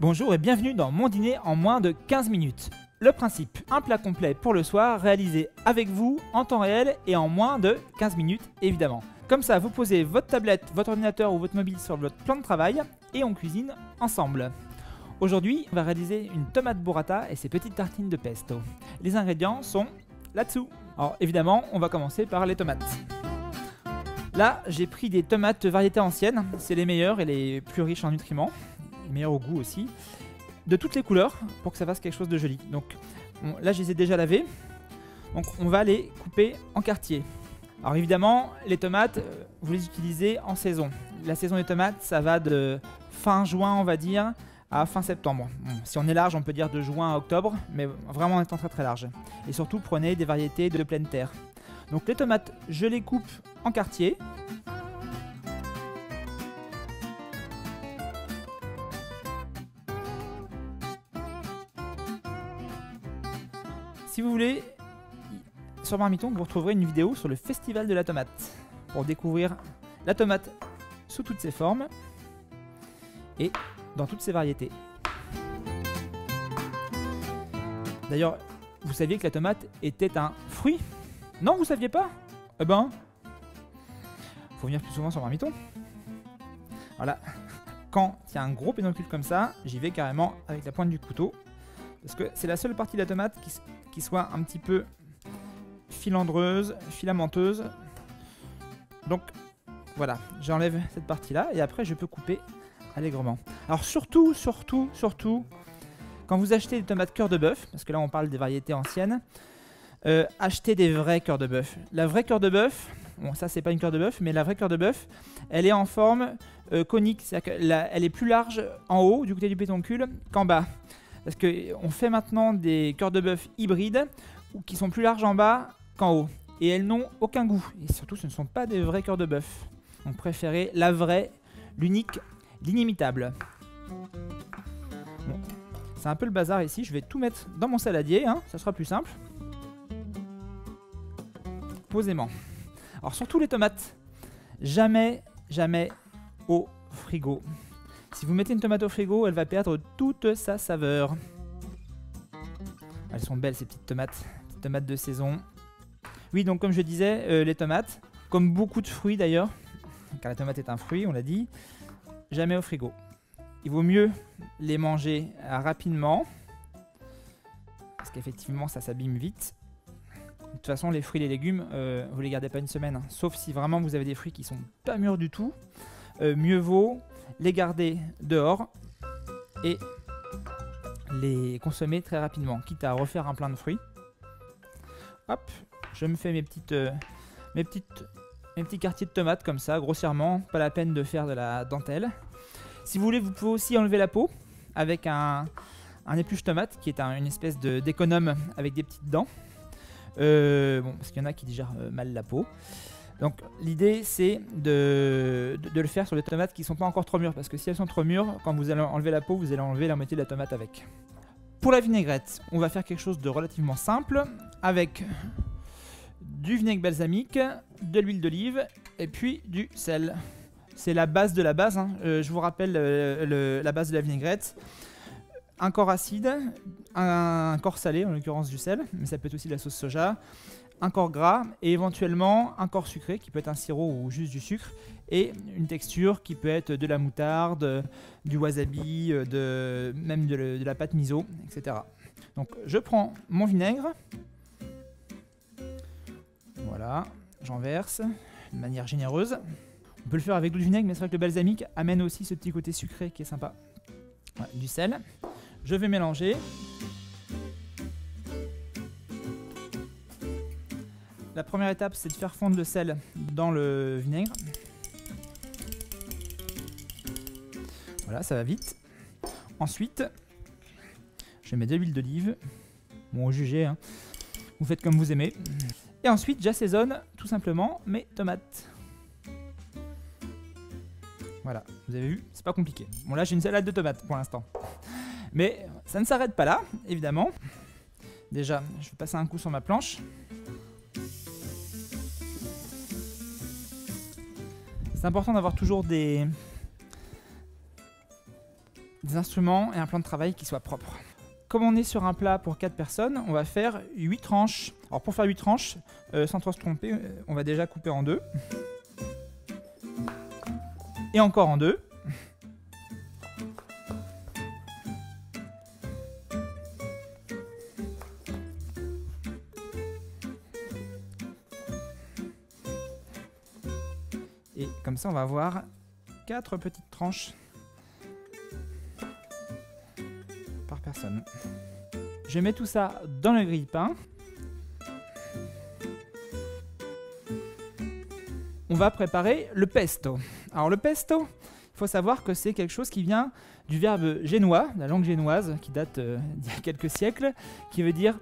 Bonjour et bienvenue dans mon dîner en moins de 15 minutes. Le principe, un plat complet pour le soir réalisé avec vous en temps réel et en moins de 15 minutes évidemment. Comme ça, vous posez votre tablette, votre ordinateur ou votre mobile sur votre plan de travail et on cuisine ensemble. Aujourd'hui, on va réaliser une tomate burrata et ses petites tartines de pesto. Les ingrédients sont là-dessous. Alors évidemment, on va commencer par les tomates. Là, j'ai pris des tomates variétés anciennes, c'est les meilleures et les plus riches en nutriments, les meilleures au goût aussi, de toutes les couleurs pour que ça fasse quelque chose de joli. Donc bon, là, je les ai déjà lavées, donc on va les couper en quartiers. Alors évidemment, les tomates, vous les utilisez en saison. La saison des tomates, ça va de fin juin, on va dire, à fin septembre. Bon, si on est large, on peut dire de juin à octobre, mais vraiment en étant très très large. Et surtout, prenez des variétés de pleine terre. Donc les tomates, je les coupe en quartiers. Si vous voulez, sur Marmiton, vous retrouverez une vidéo sur le festival de la tomate pour découvrir la tomate sous toutes ses formes et dans toutes ses variétés. D'ailleurs, vous saviez que la tomate était un fruit ? Non, vous saviez pas ? Eh ben, faut venir plus souvent sur Marmiton. Voilà, quand il y a un gros pédoncule comme ça, j'y vais carrément avec la pointe du couteau parce que c'est la seule partie de la tomate qui soit un petit peu filandreuse, filamenteuse. Donc voilà, j'enlève cette partie-là et après je peux couper allègrement. Alors surtout, quand vous achetez des tomates cœur de bœuf, parce que là on parle des variétés anciennes, achetez des vrais cœurs de bœuf. La vraie cœur de bœuf, bon ça c'est pas une cœur de bœuf, mais la vraie cœur de bœuf, elle est en forme conique, c'est-à-dire qu'elle est plus large en haut du côté du pédoncule qu'en bas. Parce qu'on fait maintenant des cœurs de bœuf hybrides qui sont plus larges en bas qu'en haut. Et elles n'ont aucun goût. Et surtout, ce ne sont pas des vrais cœurs de bœuf. Donc préférez la vraie, l'unique, l'inimitable. Bon. C'est un peu le bazar ici. Je vais tout mettre dans mon saladier. Hein. Ça sera plus simple. Posément. Alors surtout les tomates. Jamais au frigo. Si vous mettez une tomate au frigo, elle va perdre toute sa saveur. Elles sont belles ces petites tomates de saison. Oui, donc comme je disais, les tomates, comme beaucoup de fruits d'ailleurs, car la tomate est un fruit, on l'a dit, jamais au frigo. Il vaut mieux les manger rapidement, parce qu'effectivement ça s'abîme vite. De toute façon, les fruits et les légumes, vous les gardez pas une semaine, hein, sauf si vraiment vous avez des fruits qui sont pas mûrs du tout. Mieux vaut les garder dehors et les consommer très rapidement, quitte à refaire un plein de fruits. Hop, je me fais mes petits quartiers de tomates comme ça, grossièrement, pas la peine de faire de la dentelle. Si vous voulez, vous pouvez aussi enlever la peau avec un épluche tomate qui est une espèce d'économe avec des petites dents. Bon, parce qu'il y en a qui digèrent mal la peau. Donc l'idée c'est de le faire sur les tomates qui ne sont pas encore trop mûres, parce que si elles sont trop mûres, quand vous allez enlever la peau, vous allez enlever la moitié de la tomate avec. Pour la vinaigrette, on va faire quelque chose de relativement simple, avec du vinaigre balsamique, de l'huile d'olive et puis du sel. C'est la base de la base, hein. Je vous rappelle la base de la vinaigrette. Un corps acide, un corps salé, en l'occurrence du sel, mais ça peut être aussi de la sauce soja. Un corps gras et éventuellement un corps sucré qui peut être un sirop ou juste du sucre et une texture qui peut être de la moutarde, du wasabi, même de la pâte miso, etc. Donc je prends mon vinaigre, voilà, j'en verse de manière généreuse. On peut le faire avec du vinaigre, mais c'est vrai que le balsamique amène aussi ce petit côté sucré qui est sympa. Voilà, du sel, je vais mélanger. La première étape, c'est de faire fondre le sel dans le vinaigre. Voilà, ça va vite. Ensuite, je mets de l'huile d'olive. Bon, jugez, hein. Vous faites comme vous aimez. Et ensuite, j'assaisonne tout simplement mes tomates. Voilà, vous avez vu, c'est pas compliqué. Bon, là, j'ai une salade de tomates pour l'instant. Mais ça ne s'arrête pas là, évidemment. Déjà, je vais passer un coup sur ma planche. C'est important d'avoir toujours des des instruments et un plan de travail qui soit propre. Comme on est sur un plat pour 4 personnes, on va faire 8 tranches. Alors pour faire 8 tranches, sans trop se tromper, on va déjà couper en 2. Et encore en 2. Et comme ça, on va avoir 4 petites tranches par personne. Je mets tout ça dans le grille-pain. On va préparer le pesto. Alors le pesto, il faut savoir que c'est quelque chose qui vient du verbe génois, la langue génoise, qui date d'il y a quelques siècles, qui veut dire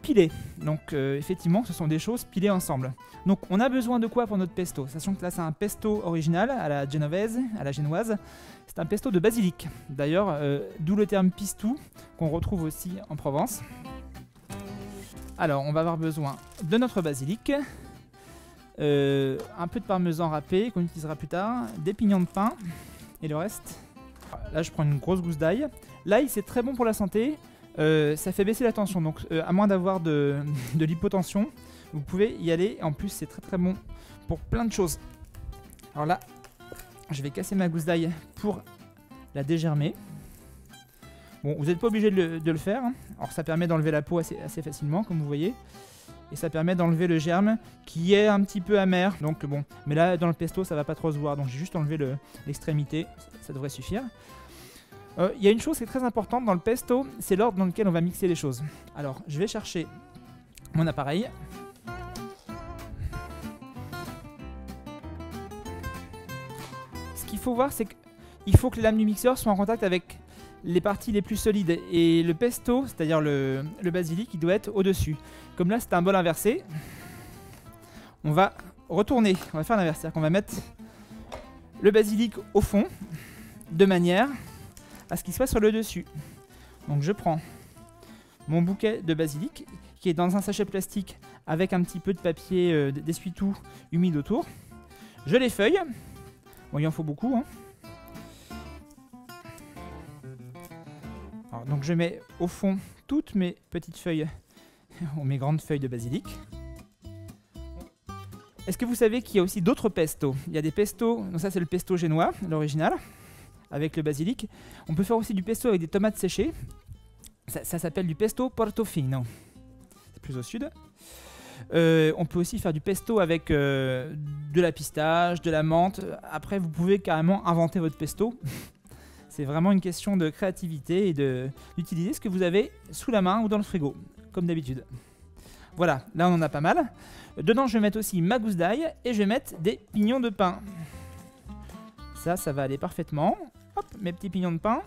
piler. Donc effectivement, ce sont des choses pilées ensemble. Donc on a besoin de quoi pour notre pesto? Sachant que là c'est un pesto original à la genovese, à la génoise. C'est un pesto de basilic. D'ailleurs, d'où le terme pistou, qu'on retrouve aussi en Provence. Alors on va avoir besoin de notre basilic, un peu de parmesan râpé qu'on utilisera plus tard, des pignons de pain et le reste. Là je prends une grosse gousse d'ail. L'ail c'est très bon pour la santé. Ça fait baisser la tension, donc à moins d'avoir de l'hypotension, vous pouvez y aller. En plus, c'est très très bon pour plein de choses. Alors là, je vais casser ma gousse d'ail pour la dégermer. Bon, vous n'êtes pas obligé de le faire. Alors ça permet d'enlever la peau assez facilement, comme vous voyez. Et ça permet d'enlever le germe qui est un petit peu amer. Donc bon, mais là dans le pesto, ça va pas trop se voir. Donc j'ai juste enlevé l'extrémité, ça devrait suffire. Il y a une chose qui est très importante dans le pesto, c'est l'ordre dans lequel on va mixer les choses. Alors, je vais chercher mon appareil. Ce qu'il faut voir, c'est qu'il faut que les lames du mixeur soient en contact avec les parties les plus solides. Et le pesto, c'est-à-dire le basilic, il doit être au-dessus. Comme là, c'est un bol inversé, on va retourner, on va faire l'inverse. C'est-à-dire qu'on va mettre le basilic au fond, de manière à ce qu'il soit sur le dessus. Donc je prends mon bouquet de basilic qui est dans un sachet plastique avec un petit peu de papier d'essuie-tout humide autour. Je l'effeuille. Bon, il en faut beaucoup. Hein. Alors, donc je mets au fond toutes mes petites feuilles, ou mes grandes feuilles de basilic. Est-ce que vous savez qu'il y a aussi d'autres pestos? Il y a des pestos, donc ça c'est le pesto génois, l'original, avec le basilic. On peut faire aussi du pesto avec des tomates séchées. Ça s'appelle du pesto portofino. C'est plus au sud. On peut aussi faire du pesto avec de la pistache, de la menthe. Après, vous pouvez carrément inventer votre pesto. C'est vraiment une question de créativité et d'utiliser ce que vous avez sous la main ou dans le frigo, comme d'habitude. Voilà, là on en a pas mal. Dedans, je vais mettre aussi ma gousse d'ail et je vais mettre des pignons de pain. Ça va aller parfaitement. Hop, mes petits pignons de pain.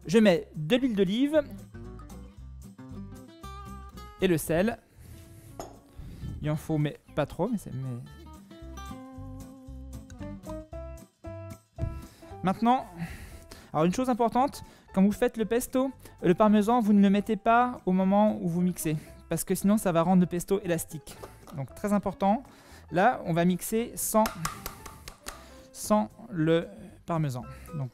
Je mets de l'huile d'olive et le sel. Il en faut, mais pas trop. Maintenant, alors une chose importante, quand vous faites le pesto, le parmesan, vous ne le mettez pas au moment où vous mixez, parce que sinon ça va rendre le pesto élastique. Donc très important. Là, on va mixer sans le parmesan. Donc,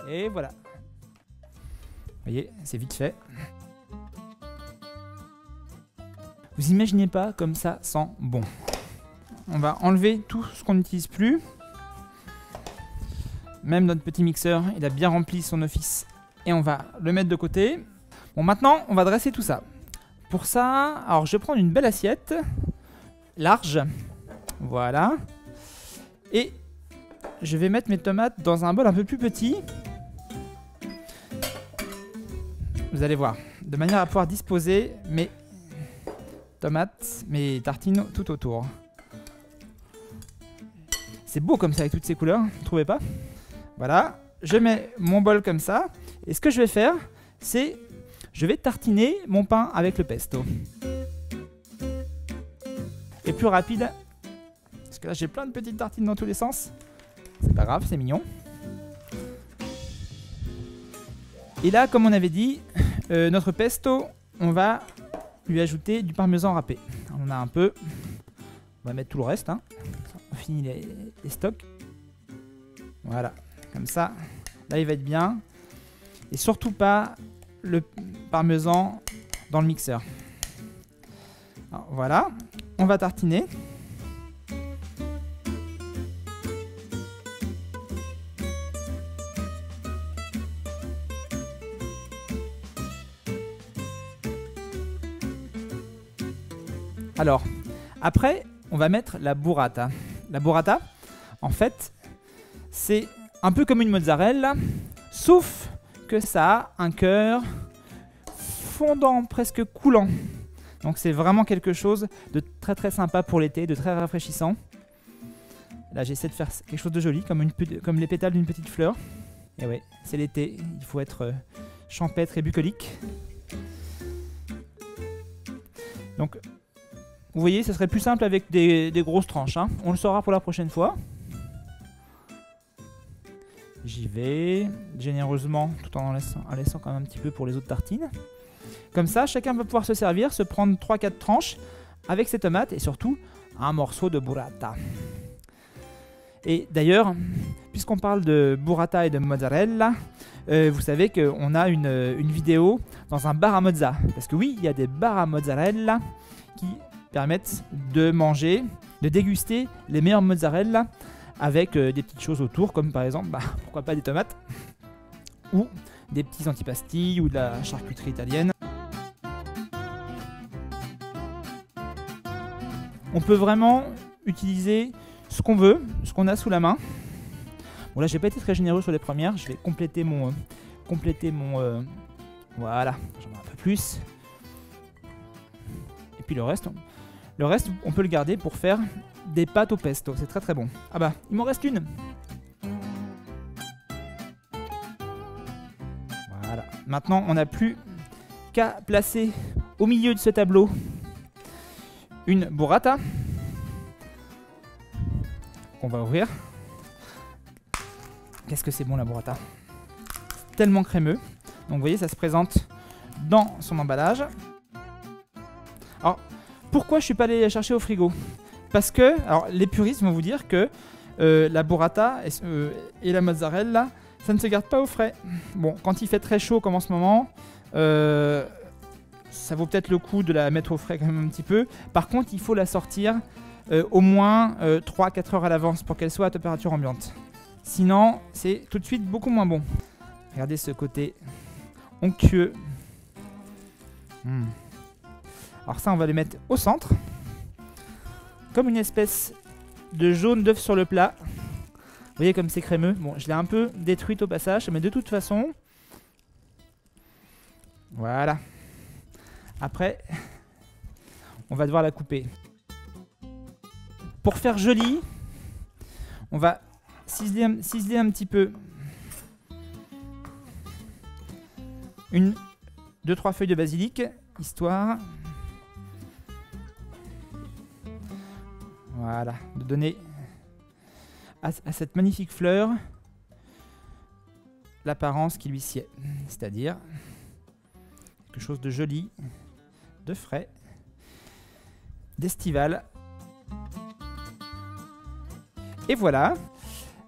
et voilà. Vous voyez, c'est vite fait. Vous imaginez pas comme ça sent bon. On va enlever tout ce qu'on n'utilise plus. Même notre petit mixeur, il a bien rempli son office. Et on va le mettre de côté. Bon, maintenant, on va dresser tout ça. Pour ça, alors je vais prendre une belle assiette. Large. Voilà. Et je vais mettre mes tomates dans un bol un peu plus petit. Vous allez voir. De manière à pouvoir disposer mes tomates, mes tartines tout autour. C'est beau comme ça avec toutes ces couleurs, vous trouvez pas? Voilà, je mets mon bol comme ça. Et ce que je vais faire, c'est je vais tartiner mon pain avec le pesto. Et plus rapide, parce que là j'ai plein de petites tartines dans tous les sens. C'est pas grave, c'est mignon. Et là, comme on avait dit, notre pesto, on va lui ajouter du parmesan râpé. On a un peu. On va mettre tout le reste. Hein. On finit les stocks. Voilà, comme ça. Là, il va être bien. Et surtout pas le parmesan dans le mixeur. Alors, voilà, on va tartiner. Alors, après, on va mettre la burrata. La burrata, en fait, c'est un peu comme une mozzarella, sauf que ça a un cœur fondant, presque coulant. Donc c'est vraiment quelque chose de très très sympa pour l'été, de très rafraîchissant. Là, j'essaie de faire quelque chose de joli, comme les pétales d'une petite fleur. Et ouais, c'est l'été, il faut être champêtre et bucolique. Donc, vous voyez, ça serait plus simple avec des grosses tranches. Hein. On le saura pour la prochaine fois. J'y vais généreusement, tout en laissant quand même un petit peu pour les autres tartines. Comme ça, chacun va pouvoir se servir, se prendre 3-4 tranches avec ses tomates et surtout un morceau de burrata. Et d'ailleurs, puisqu'on parle de burrata et de mozzarella, vous savez qu'on a une vidéo dans un bar à mozza. Parce que oui, il y a des bars à mozzarella qui permettent de manger, de déguster les meilleurs mozzarella avec des petites choses autour, comme par exemple, pourquoi pas des tomates, ou des petits antipastilles, ou de la charcuterie italienne. On peut vraiment utiliser ce qu'on veut, ce qu'on a sous la main. Bon là, j'ai pas été très généreux sur les premières, je vais compléter mon... voilà, j'en ai un peu plus. Et puis le reste, on peut le garder pour faire des pâtes au pesto, c'est très très bon. Ah bah, il m'en reste une. Voilà, maintenant on n'a plus qu'à placer au milieu de ce tableau une burrata qu'on va ouvrir. Qu'est-ce que c'est bon la burrata, tellement crémeux. Donc vous voyez, ça se présente dans son emballage. Alors, pourquoi je suis pas allé la chercher au frigo? Parce que, alors les puristes vont vous dire que la burrata et la mozzarella, ça ne se garde pas au frais. Bon, quand il fait très chaud comme en ce moment, ça vaut peut-être le coup de la mettre au frais quand même un petit peu. Par contre, il faut la sortir au moins 3-4 heures à l'avance pour qu'elle soit à température ambiante. Sinon, c'est tout de suite beaucoup moins bon. Regardez ce côté onctueux. Alors ça, on va les mettre au centre. Comme une espèce de jaune d'œuf sur le plat. Vous voyez comme c'est crémeux. Bon, je l'ai un peu détruite au passage, mais de toute façon... Voilà. Après, on va devoir la couper. Pour faire joli, on va ciseler un petit peu 2-3 feuilles de basilic, histoire... Voilà, de donner à cette magnifique fleur l'apparence qui lui sied. C'est-à-dire quelque chose de joli, de frais, d'estival. Et voilà.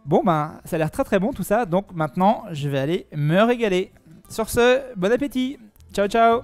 Bon ben, ça a l'air très très bon tout ça. Donc maintenant, je vais aller me régaler. Sur ce, bon appétit. Ciao ciao.